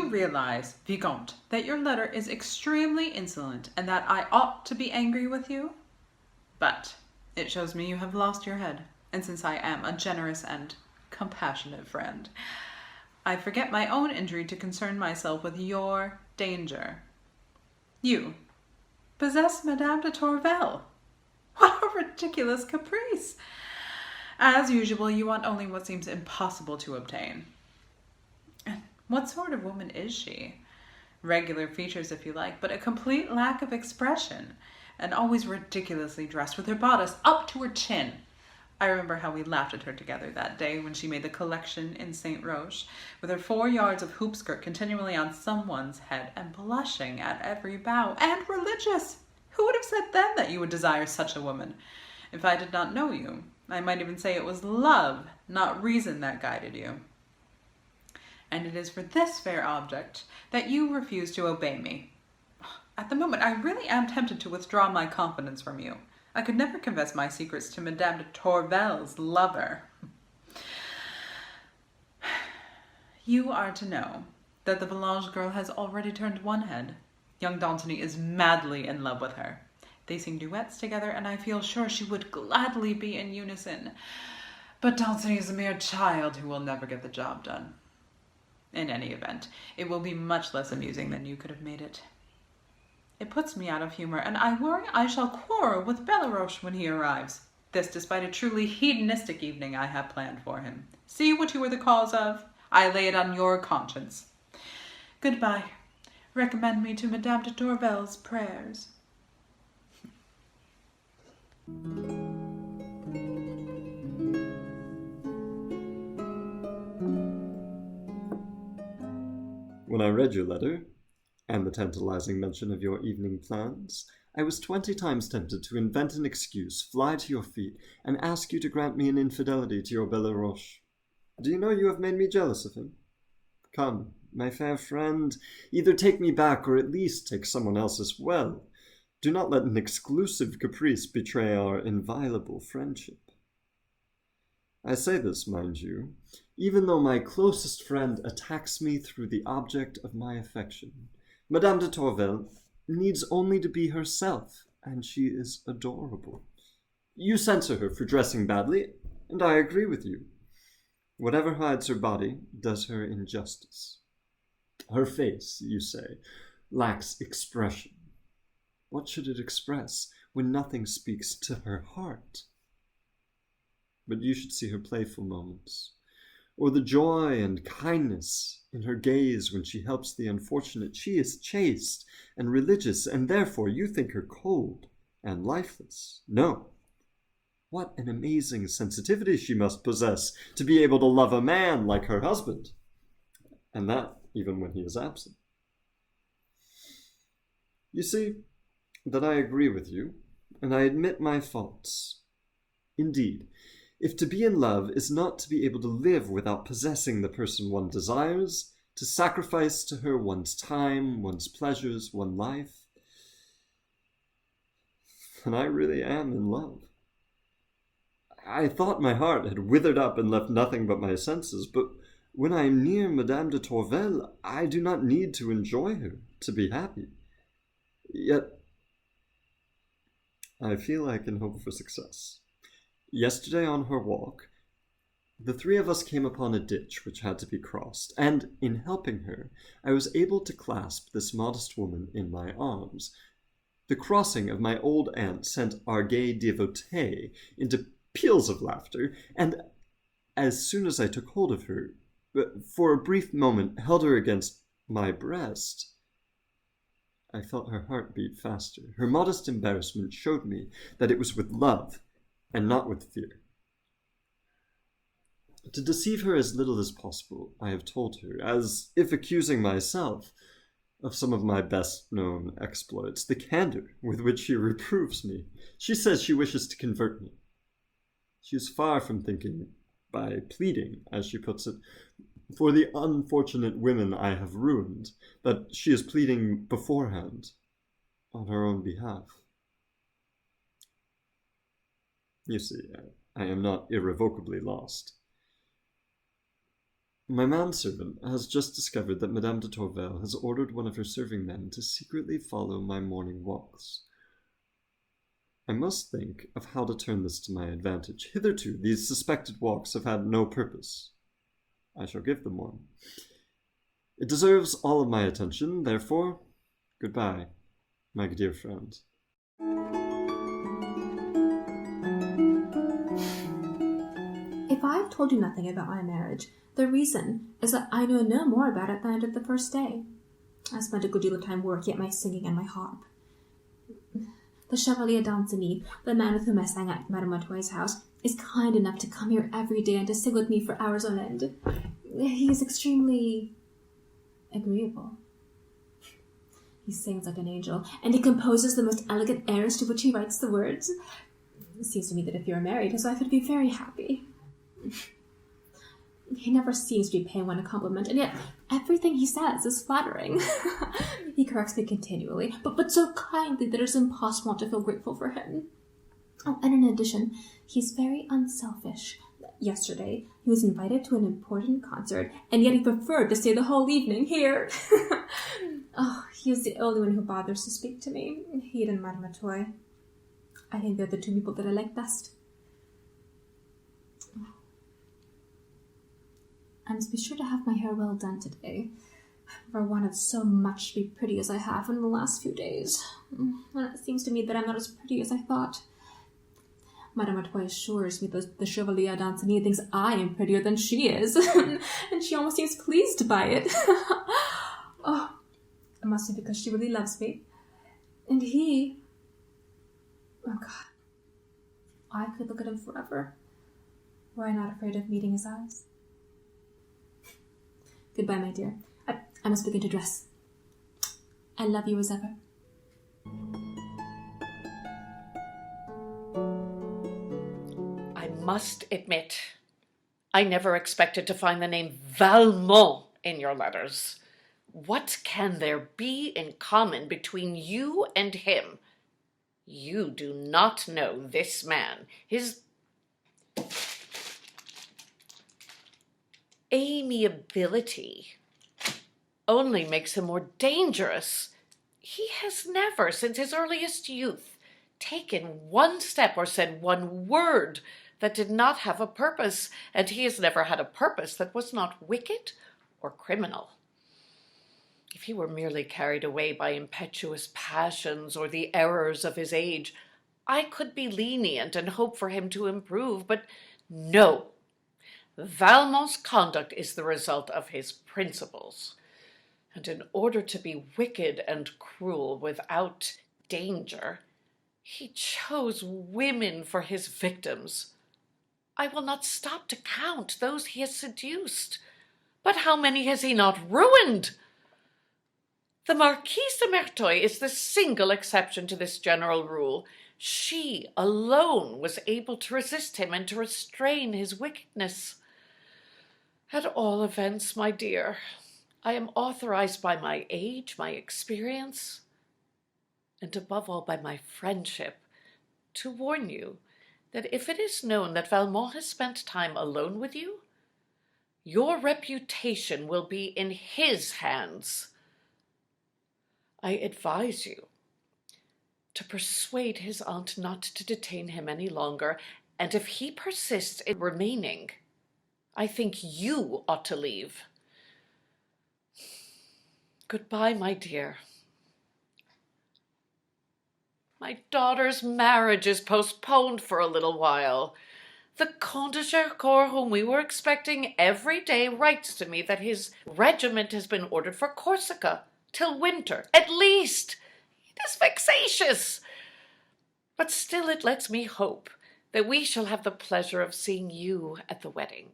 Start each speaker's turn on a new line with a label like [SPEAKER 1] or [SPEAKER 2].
[SPEAKER 1] you realize, Vicomte, that your letter is extremely insolent and that I ought to be angry with you? But it shows me you have lost your head, and since I am a generous and compassionate friend, I forget my own injury to concern myself with your danger. You possess Madame de Tourvel. What a ridiculous caprice! As usual, you want only what seems impossible to obtain. And what sort of woman is she? Regular features, if you like, but a complete lack of expression, and always ridiculously dressed with her bodice up to her chin. I remember how we laughed at her together that day when she made the collection in St. Roche, with her 4 yards of hoop skirt continually on someone's head, and blushing at every bow, and religious. Who would have said then that you would desire such a woman? If I did not know you, I might even say it was love, not reason, that guided you. And it is for this fair object that you refuse to obey me. At the moment, I really am tempted to withdraw my confidence from you. I could never confess my secrets to Madame de Tourvel's lover. You are to know that the Volanges girl has already turned one head. Young D'Antony is madly in love with her. They sing duets together, and I feel sure she would gladly be in unison. But D'Antony is a mere child who will never get the job done. In any event, it will be much less amusing than you could have made it. It puts me out of humor, and I worry I shall quarrel with Belleroche when he arrives. This despite a truly hedonistic evening I have planned for him. See what you were the cause of. I lay it on your conscience. Goodbye. Recommend me to Madame de Tourvel's prayers.
[SPEAKER 2] When I read your letter, and the tantalizing mention of your evening plans, I was 20 times tempted to invent an excuse, fly to your feet, and ask you to grant me an infidelity to your Belleroche. Do you know you have made me jealous of him? Come, my fair friend, either take me back or at least take someone else as well. Do not let an exclusive caprice betray our inviolable friendship. I say this, mind you, even though my closest friend attacks me through the object of my affection. Madame de Tourvel needs only to be herself, and she is adorable. You censor her for dressing badly, and I agree with you. Whatever hides her body does her injustice. Her face, you say, lacks expression. What should it express when nothing speaks to her heart? But you should see her playful moments, or the joy and kindness in her gaze when she helps the unfortunate. She is chaste and religious, and therefore you think her cold and lifeless. No. What an amazing sensitivity she must possess to be able to love a man like her husband, and that even when he is absent. You see that I agree with you, and I admit my faults. Indeed, if to be in love is not to be able to live without possessing the person one desires, to sacrifice to her one's time, one's pleasures, one's life, then I really am in love. I thought my heart had withered up and left nothing but my senses, but when I am near Madame de Tourvel, I do not need to enjoy her to be happy. Yet, I feel I can hope for success. Yesterday on her walk, the 3 of us came upon a ditch which had to be crossed, and in helping her, I was able to clasp this modest woman in my arms. The crossing of my old aunt sent our gay devotee into peals of laughter, and as soon as I took hold of her, for a brief moment held her against my breast, I felt her heart beat faster. Her modest embarrassment showed me that it was with love and not with fear. To deceive her as little as possible, I have told her, as if accusing myself of some of my best-known exploits, the candor with which she reproves me. She says she wishes to convert me. She is far from thinking by pleading, as she puts it, for the unfortunate women I have ruined, but she is pleading beforehand on her own behalf. You see, I am not irrevocably lost. My manservant has just discovered that Madame de Tourvel has ordered one of her serving men to secretly follow my morning walks. I must think of how to turn this to my advantage. Hitherto, these suspected walks have had no purpose. I shall give them one. It deserves all of my attention, therefore, goodbye, my dear friend.
[SPEAKER 3] If I have told you nothing about my marriage, the reason is that I know no more about it than I did the first day. I spent a good deal of time working at my singing and my harp. The Chevalier d'Ancenis, the man with whom I sang at Madame Merteuil's house, is kind enough to come here every day and to sing with me for hours on end. He is extremely agreeable. He sings like an angel, and he composes the most elegant airs to which he writes the words. It seems to me that if you were married, his wife would be very happy. He never seems to be paying one a compliment, and yet everything he says is flattering. He corrects me continually, but so kindly that it's impossible not to feel grateful for him. Oh, and in addition, he's very unselfish. Yesterday, he was invited to an important concert, and yet he preferred to stay the whole evening here. Oh, he is the only one who bothers to speak to me. He and Madame Merteuil. I think they're the two people that I like best. I must be sure to have my hair well done today. I've never wanted so much to be pretty as I have in the last few days. And it seems to me that I'm not as pretty as I thought. Madame Merteuil assures me that the Chevalier d'Ancenis thinks I am prettier than she is, and she almost seems pleased by it. Oh, it must be because she really loves me. And he... Oh, God. I could look at him forever, were I not afraid of meeting his eyes. Goodbye, my dear. I must begin to dress. I love you as ever.
[SPEAKER 4] I must admit, I never expected to find the name Valmont in your letters. What can there be in common between you and him? You do not know this man. His amiability only makes him more dangerous. He has never, since his earliest youth, taken one step or said one word that did not have a purpose, and he has never had a purpose that was not wicked or criminal. If he were merely carried away by impetuous passions or the errors of his age, I could be lenient and hope for him to improve, but no. Valmont's conduct is the result of his principles, and in order to be wicked and cruel without danger, he chose women for his victims. I will not stop to count those he has seduced, but how many has he not ruined? The Marquise de Merteuil is the single exception to this general rule. She alone was able to resist him and to restrain his wickedness. At all events, my dear, I am authorized by my age, my experience, and above all by my friendship, to warn you that if it is known that Valmont has spent time alone with you, your reputation will be in his hands. I advise you to persuade his aunt not to detain him any longer, and if he persists in remaining, I think you ought to leave. Goodbye, my dear. My daughter's marriage is postponed for a little while. The Comte de Chercourt, whom we were expecting every day, writes to me that his regiment has been ordered for Corsica till winter, at least. It is vexatious. But still it lets me hope that we shall have the pleasure of seeing you at the wedding.